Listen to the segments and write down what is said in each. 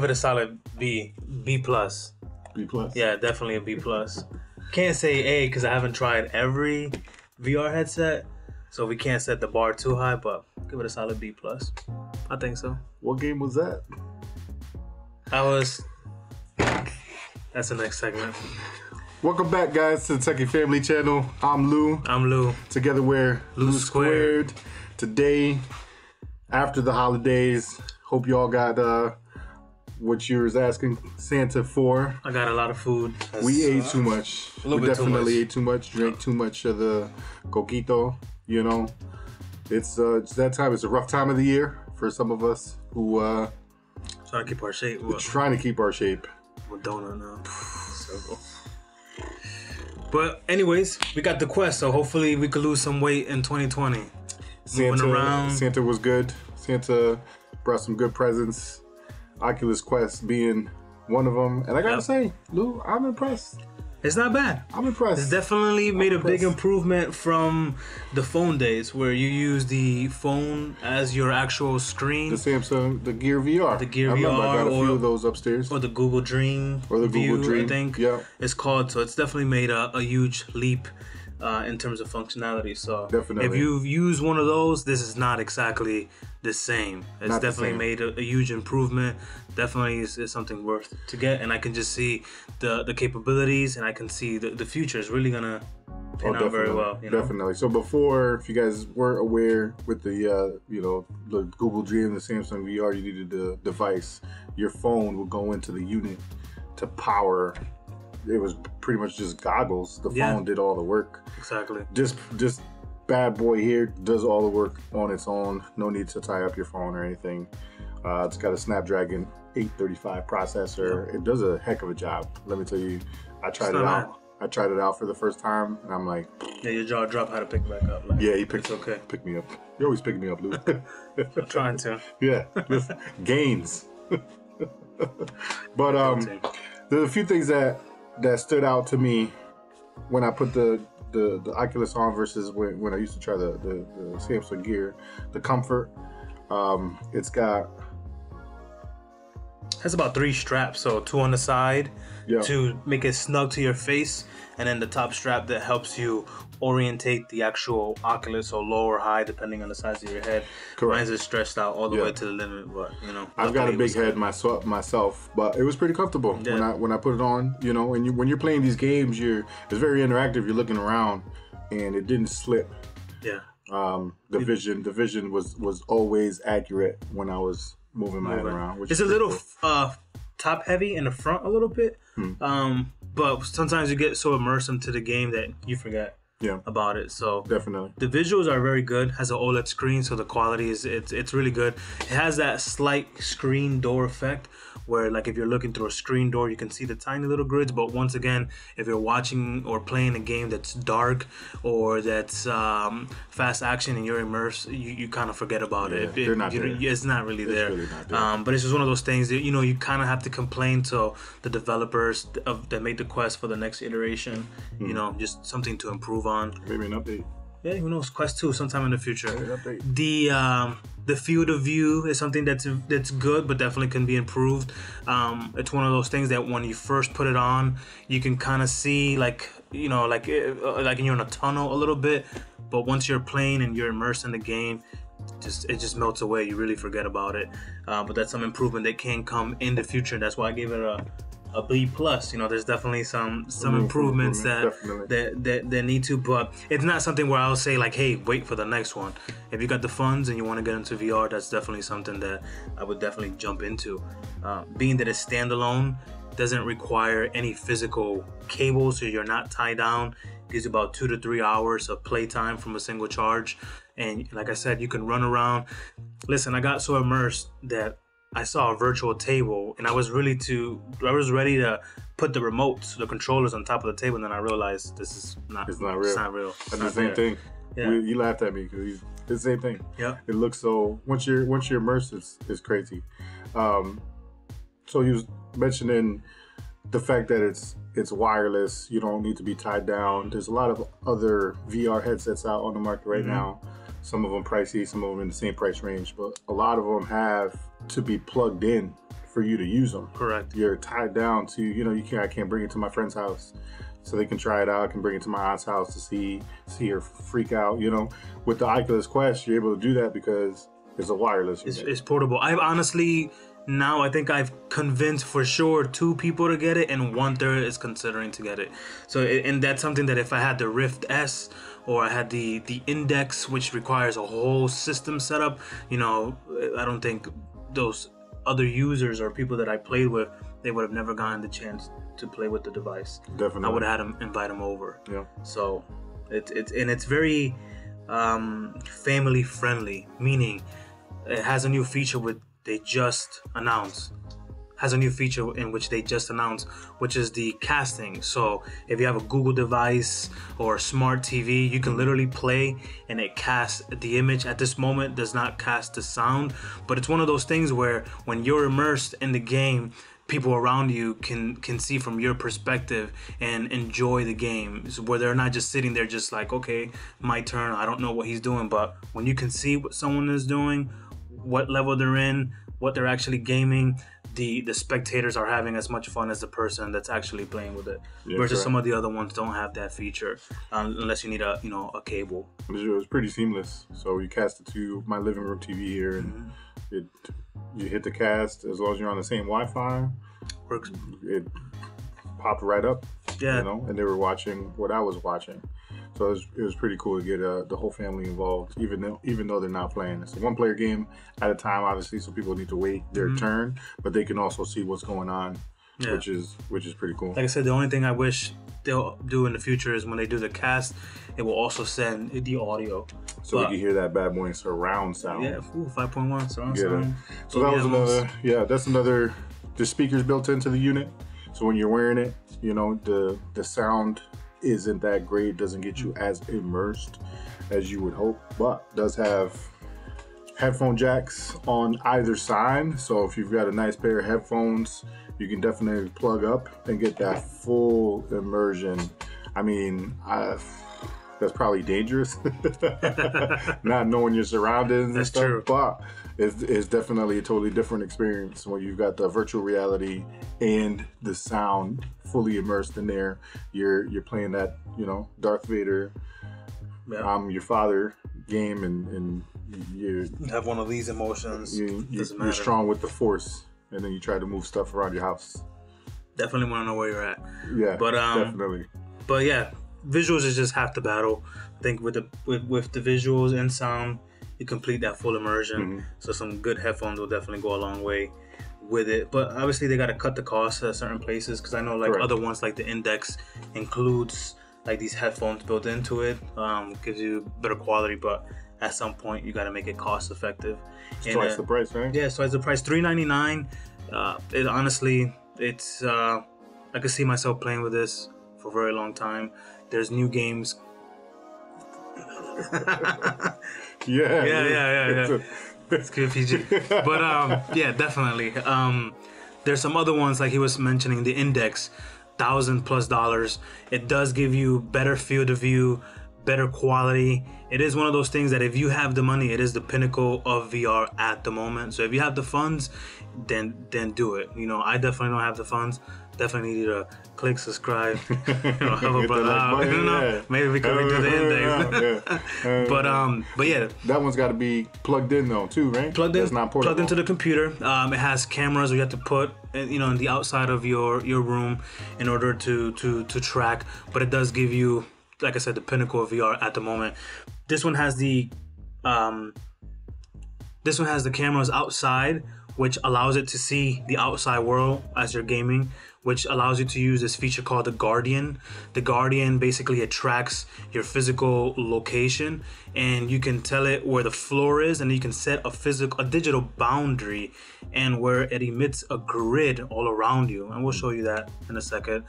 give it a solid B plus. B plus. Yeah, definitely a B plus. Can't say A because I haven't tried every VR headset, so we can't set the bar too high. But give it a solid B plus. I think so. What game was that? That's the next segment. Welcome back, guys, to the Techie Family channel. I'm Lou. I'm Lou. Together we're Lou Squared. Today, after the holidays, hope y'all got what you was asking Santa for. I got a lot of food. We ate too much. We definitely ate too much. Drank too much of the coquito. You know, it's that time. It's a rough time of the year for some of us who trying to keep our shape. Trying to keep our shape. I'm a donut now. So. But anyways, we got the Quest, so hopefully we could lose some weight in 2020. Santa was good. Santa brought some good presents. Oculus Quest being one of them. And I gotta say, Lou, I'm impressed. It's not bad. I'm impressed. It's definitely made a big improvement from the phone days where you use the phone as your actual screen. The Samsung, the Gear VR. The Gear VR. I remember I got a few of those upstairs. Or the Google Dream. Or the Google Dream, I think it's called. So it's definitely made a huge leap in terms of functionality. So definitely. If you've used one of those, this is not exactly the same. It's definitely made a huge improvement. Definitely is something worth to get, and I can just see the capabilities, and I can see the future is really gonna pan out very well. You know? Definitely. So before, if you guys weren't aware, with the the Google Dream, the Samsung VR, you needed the device. Your phone would go into the unit to power. It was pretty much just goggles. The phone did all the work. Exactly. Just bad boy here does all the work on its own. No need to tie up your phone or anything. It's got a Snapdragon 835 processor. It does a heck of a job. Let me tell you, I tried it out. I tried it out for the first time, and I'm like, yeah, your jaw dropped. How to pick back up? Like, yeah, you picked okay. Pick me up. You always pick me up, Luke. I'm trying to. Yeah, gains. But there's a few things that stood out to me when I put the Oculus on versus when I used to try the Samsung Gear. The comfort. Has about 3 straps, so 2 on the side to make it snug to your face, and then the top strap that helps you orientate the actual Oculus, so low or high depending on the size of your head. Correct. Mine's is stretched out all the way to the limit, but you know. I've got a big head myself, but it was pretty comfortable when I put it on. You know, and when you're playing these games, it's very interactive. You're looking around, and it didn't slip. Yeah. The vision was always accurate when I was moving my head around. Which it's a little top heavy in the front a little bit, but sometimes you get so immersed into the game that you forget about it. So definitely, the visuals are very good. Has an OLED screen, so the quality it's really good. It has that slight screen door effect where, like, if you're looking through a screen door, you can see the tiny little grids. But once again, if you're watching or playing a game that's dark or that's fast action and you're immersed, you kind of forget about it. They're not there. It's not really there. Really not there. But it's just one of those things that you kind of have to complain to the developers that made the Quest for the next iteration. Just something to improve on. Maybe an update. Yeah, who knows? Quest 2 sometime in the future. Update. The field of view is something that's good, but definitely can be improved. It's one of those things that when you first put it on, you can kind of see like you're in a tunnel a little bit. But once you're playing and you're immersed in the game, it just melts away. You really forget about it. But that's some improvement that can come in the future. That's why I gave it a B plus. There's definitely some improvements that need to, but it's not something where I'll say like, hey, wait for the next one. If you got the funds and you want to get into VR, that's definitely something that I would definitely jump into. Being that it's standalone, doesn't require any physical cables, so you're not tied down. Gives you about 2 to 3 hours of playtime from a single charge, and like I said, you can run around. Listen, I got so immersed that I saw a virtual table, and I was ready to put the remotes, the controllers on top of the table, and then I realized it's not real. It's not real. That's the same thing. Yeah. You laughed at me because it's the same thing. Yeah. It looks so once you're immersed, it's crazy. So you was mentioning the fact that it's wireless. You don't need to be tied down. There's a lot of other VR headsets out on the market right now. Some of them pricey, some of them in the same price range, but a lot of them have to be plugged in for you to use them. Correct. You're tied down to, I can't bring it to my friend's house so they can try it out. I can bring it to my aunt's house to see her freak out. With the Oculus Quest, you're able to do that because it's a wireless. It's portable. I think I've convinced for sure 2 people to get it, and 1/3 is considering to get it. So, and that's something that if I had the Rift S or I had the Index, which requires a whole system setup, I don't think those other users or people that I played with, they would have never gotten the chance to play with the device. Definitely. I would have had them invite them over. Yeah. So it's very family friendly, meaning it has a new feature in which they just announced, which is the casting. So if you have a Google device or a smart TV, you can literally play and it casts the image. At this moment, does not cast the sound, but it's one of those things where when you're immersed in the game, people around you can see from your perspective and enjoy the game, where they're not just sitting there just like, okay, my turn, I don't know what he's doing. But when you can see what someone is doing, what level they're in, what they're actually gaming, the spectators are having as much fun as the person that's actually playing with it. Yeah, versus correct. some of the other ones don't have that feature, unless you need a cable. It was pretty seamless. So you cast it to my living room TV here, and you hit the cast. As long as you're on the same Wi-Fi, Works. it popped right up. Yeah. And they were watching what I was watching. So it was pretty cool to get the whole family involved, even though they're not playing. It's a 1-player game at a time, obviously, so people need to wait their turn, but they can also see what's going on, which is pretty cool. Like I said, the only thing I wish they'll do in the future is when they do the cast, it will also send the audio. So we can hear that bad boy in surround sound. Yeah, 5.1 surround sound. So that was another, the speakers built into the unit. So when you're wearing it, the sound isn't that great, doesn't get you as immersed as you would hope, but does have headphone jacks on either side. So if you've got a nice pair of headphones, you can definitely plug up and get that full immersion. I mean, that's probably dangerous, not knowing your surroundings and stuff. True. But it's definitely a totally different experience when you've got the virtual reality and the sound fully immersed in there. You're playing that, Darth Vader, I'm your father game, and you have one of these emotions. You're strong with the Force, and then you try to move stuff around your house. Definitely want to know where you're at. Yeah, but definitely. But yeah, visuals is just half the battle. I think with the visuals and sound, you complete that full immersion. So some good headphones will definitely go a long way with it. But obviously they got to cut the cost at certain places, because I know other ones like the Index includes like these headphones built into it, gives you better quality, but at some point you got to make it cost effective. It's twice the price, right? Yeah, twice the price, $399. It honestly, it's I could see myself playing with this for a very long time. There's new games. Yeah. It's good PG. But yeah, definitely. There's some other ones like he was mentioning, the Index, $1,000+. It does give you better field of view, better quality. It is one of those things that if you have the money, it is the pinnacle of VR at the moment. So if you have the funds, then do it. I definitely don't have the funds. Definitely need to click subscribe. Help a brother out. Maybe we can redo the Index. But yeah, that one's got to be plugged in though too, right? Plugged in. That's not portable. Plugged into the computer. It has cameras you have to put, in the outside of your room in order to track. But it does give you, like I said, the pinnacle of VR at the moment. This one has the cameras outside, which allows it to see the outside world as you're gaming, which allows you to use this feature called the Guardian. The Guardian basically tracks your physical location, and you can tell it where the floor is, and you can set a digital boundary, and where it emits a grid all around you. And we'll show you that in a second.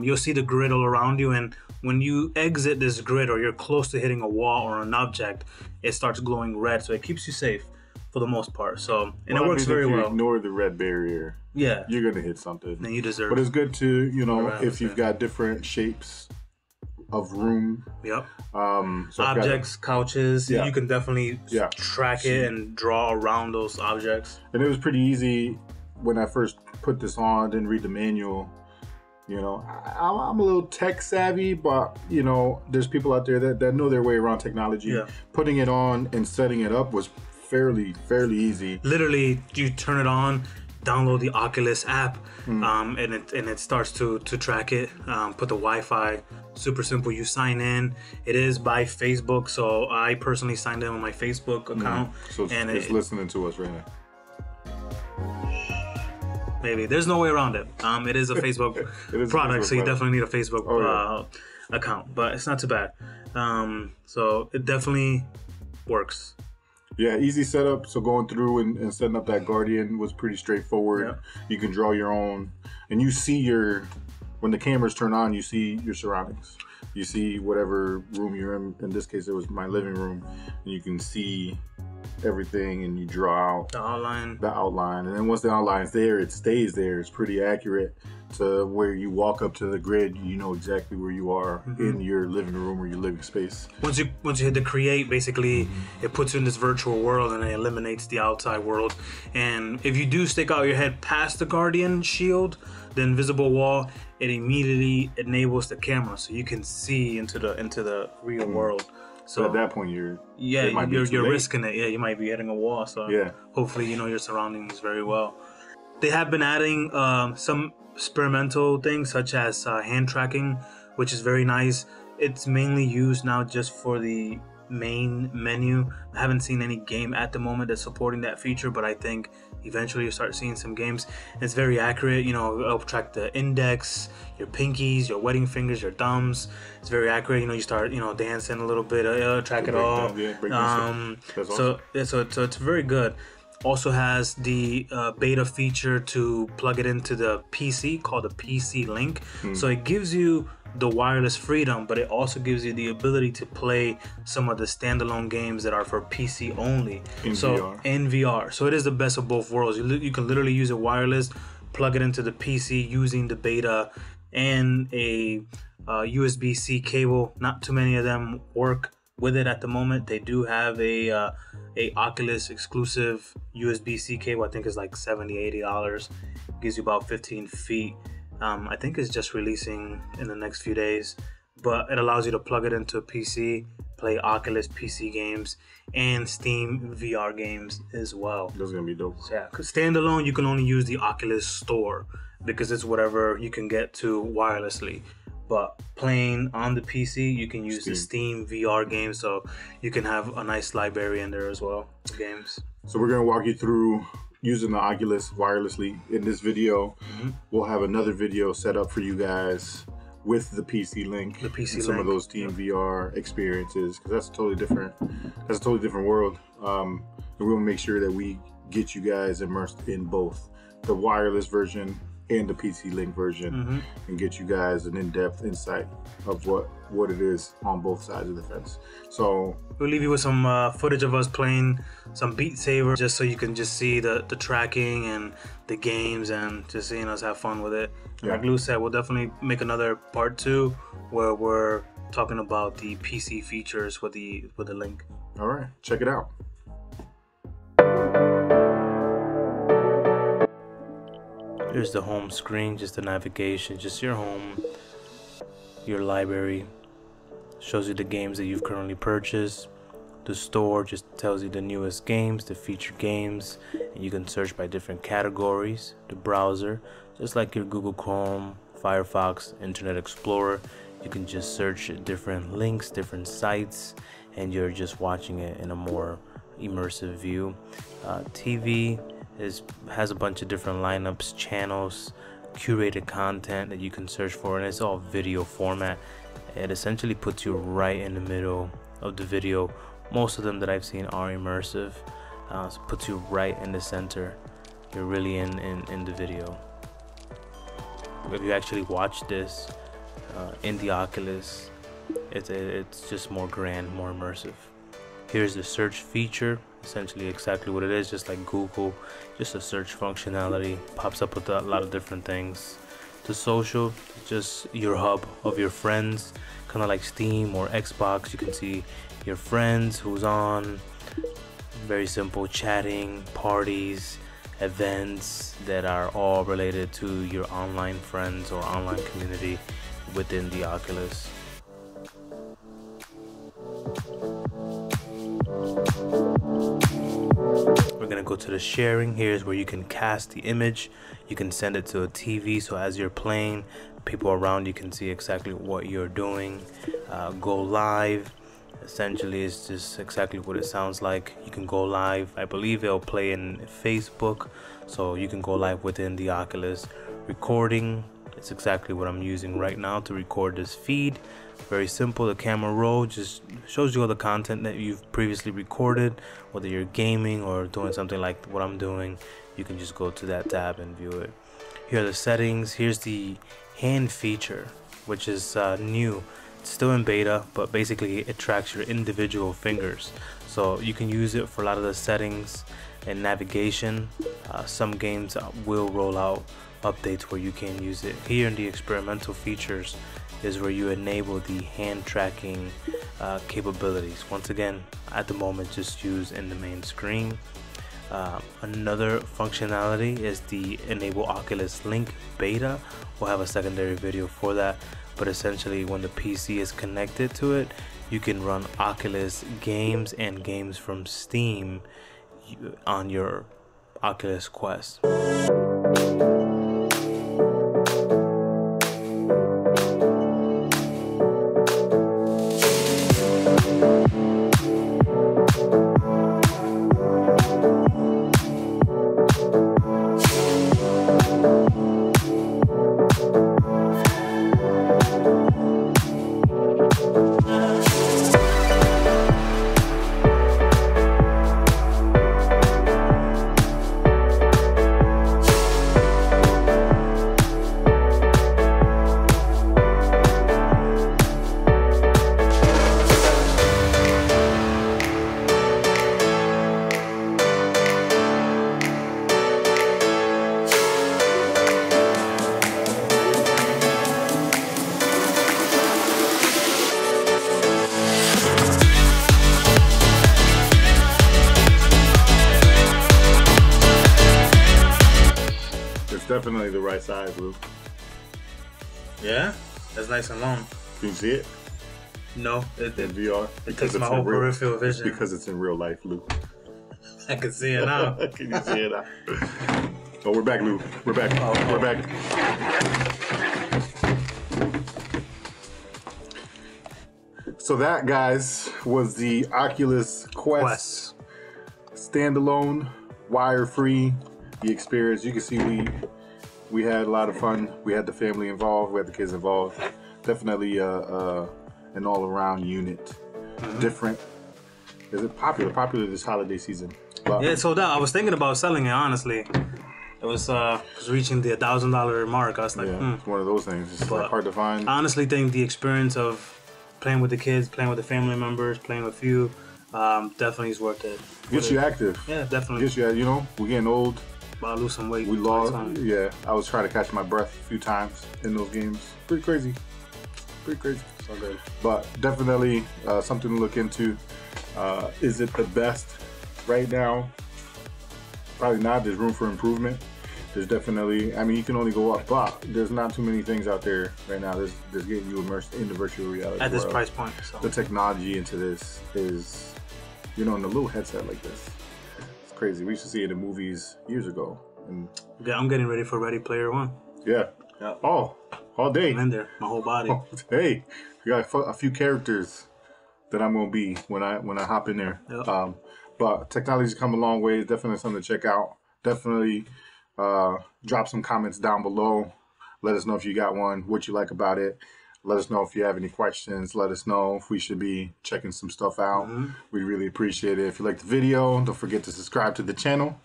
You'll see the grid all around you, and when you exit this grid or you're close to hitting a wall or an object, it starts glowing red, so it keeps you safe for the most part. So, and it works very well. If you ignore the red barrier, yeah, you're gonna hit something. And you deserve. But it's good to, if you've got different shapes of room. Yep. So objects, couches. Yeah. You can definitely track it and draw around those objects. And it was pretty easy when I first put this on, didn't read the manual. You know, I'm a little tech savvy, but you know, there's people out there that know their way around technology. Yeah. Putting it on and setting it up was fairly easy. Literally, you turn it on, download the Oculus app, and it starts to track it. Put the Wi-Fi. Super simple. You sign in. It is by Facebook, so I personally signed in on my Facebook account. So it's listening to us right now. Maybe there's no way around it. It is a Facebook product, so you definitely need a Facebook account, but it's not too bad. So it definitely works. Yeah, easy setup. So going through and setting up that Guardian was pretty straightforward. Yeah. You can draw your own, and you see when the cameras turn on, you see your surroundings. You see whatever room you're in. In this case, it was my living room, and you can see everything, and you draw out the outline, and then once the outline's there, it stays there. It's pretty accurate to where you walk up to the grid, you know exactly where you are in your living room or your living space. Once you hit the create, basically it puts you in this virtual world and it eliminates the outside world. And if you do stick out your head past the Guardian shield, the invisible wall, it immediately enables the camera so you can see into the real world. So at that point, you're risking it. Yeah, you might be hitting a wall. So hopefully you know your surroundings very well. They have been adding some experimental things such as hand tracking, which is very nice. It's mainly used now just for the main menu. I haven't seen any game at the moment that's supporting that feature, but I think eventually you'll start seeing some games. It's very accurate. You know, it'll track the index, your pinkies, your wedding fingers, your thumbs. It's very accurate. You know, you start dancing a little bit, track it all. So it's very good. Also has the beta feature to plug it into the PC called the PC Link. So it gives you the wireless freedom, but it also gives you the ability to play some of the standalone games that are for PC only. In VR. So it is the best of both worlds. You can literally use it wireless, plug it into the PC using the beta and a USB-C cable. Not too many of them work with it at the moment. They do have a Oculus exclusive USB-C cable. I think it's like $70-$80. Gives you about 15 feet. I think it's just releasing in the next few days, but it allows you to plug it into a PC, play Oculus PC games and Steam VR games as well. That's gonna be dope. So yeah, because standalone you can only use the Oculus Store because it's whatever you can get to wirelessly. But playing on the PC, you can use the Steam VR games, so you can have a nice library in there as well, games. So we're gonna walk you through using the Oculus wirelessly in this video. We'll have another video set up for you guys with the PC Link, some of those Steam VR experiences, because that's a totally different world. And we'll make sure that we get you guys immersed in both the wireless version and the PC Link version, and get you guys an in-depth insight of what it is on both sides of the fence. So we'll leave you with some footage of us playing some Beat Saber, just so you can just see the tracking and the games, and just seeing us have fun with it. Yeah. Like Lou said, we'll definitely make another part 2 where we're talking about the PC features with the Link. All right, check it out. Here's the home screen, just the navigation, just your home, your library. Shows you the games that you've currently purchased. The store just tells you the newest games, the featured games, and you can search by different categories. The browser, just like your Google Chrome, Firefox, Internet Explorer, you can just search different links, different sites, and you're just watching it in a more immersive view. TV has a bunch of different lineups, channels, curated content that you can search for, and it's all video format. It essentially puts you right in the middle of the video. Most of them that I've seen are immersive, so it puts you right in the center. You're really in the video. If you actually watch this in the Oculus, it's just more grand, more immersive. Here's the search feature, essentially exactly what it is, just like Google, just a search functionality, pops up with a lot of different things. The social, just your hub of your friends, kind of like Steam or Xbox. You can see your friends, who's on, very simple, chatting, parties, events that are all related to your online friends or online community within the Oculus. We're gonna go to the sharing. Here's where you can cast the image. You can send it to a TV, so as you're playing, people around you can see exactly what you're doing. Go live. Essentially, it's just exactly what it sounds like. You can go live. I believe it'll play in Facebook, so you can go live within the Oculus. Recording, it's exactly what I'm using right now to record this feed. Very simple. The camera roll just shows you all the content that you've previously recorded, whether you're gaming or doing something like what I'm doing. You can just go to that tab and view it. Here are the settings. Here's the hand feature, which is new. It's still in beta, but basically it tracks your individual fingers, so you can use it for a lot of the settings and navigation. Some games will roll out updates where you can use it. Here in the experimental features is where you enable the hand tracking capabilities. Once again, at the moment, just use in the main screen. Another functionality is the enable Oculus Link beta. We'll have a secondary video for that, but essentially when the PC is connected to it, you can run Oculus games and games from Steam on your Oculus Quest. Definitely the right size, Lou. Yeah, that's nice and long. Can you see it? No, in VR. It takes my whole peripheral vision. Because it's in real life, Lou. I can see it now. Can you see it now? Oh, we're back, Lou. We're back. We're back. So that, guys, was the Oculus Quest. Standalone, wire-free. The experience. You can see we had a lot of fun. We had the family involved. We had the kids involved. Definitely an all-around unit. Different. Is it popular? Popular this holiday season. But, yeah, it sold out. I was thinking about selling it, honestly. It was reaching the $1,000 mark. I was like, It's one of those things. It's like hard to find. I honestly think the experience of playing with the kids, playing with the family members, playing with you, definitely is worth it. Gets you active. Yeah, definitely. Gets you, you know, we're getting old. I lose some weight. We lost. Yeah, I was trying to catch my breath a few times in those games. Pretty crazy. Pretty crazy. So good. But definitely something to look into. Is it the best right now? Probably not. There's room for improvement. There's definitely, I mean, you can only go up, but there's not too many things out there right now that's getting you immersed in the virtual reality at this world. price point. So. The technology into this is, you know, in a little headset like this. Crazy. We used to see it in movies years ago. And yeah, I'm getting ready for Ready Player One. Yeah. Oh, all day. I'm in there, my whole body. Oh, hey, we got a few characters that I'm gonna be when I hop in there. Yep. But technology's come a long way. It's definitely something to check out. Definitely drop some comments down below. Let us know if you got one, what you like about it. Let us know if you have any questions. Let us know if we should be checking some stuff out. We'd really appreciate it. If you like the video, don't forget to subscribe to the channel.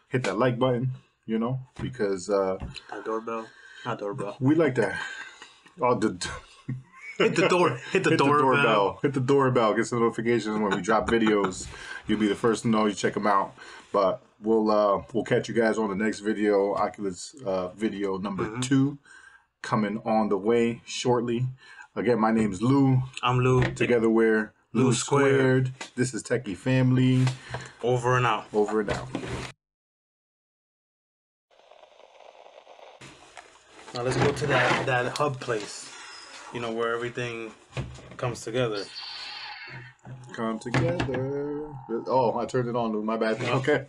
Hit that like button, you know, because doorbell. Not doorbell. We like that. Oh, hit the door. Hit the doorbell. Hit the doorbell. Get some notifications when we drop videos. You'll be the first to know. You check them out. But we'll catch you guys on the next video. Oculus video number 2 coming on the way shortly. Again, my name's Lou. I'm Lou. Together we're Lou Squared. This is Techie Family. Over and out. Over and out. Now let's go to that hub place. You know, where everything comes together. Come together. Oh, I turned it on. My bad. Okay.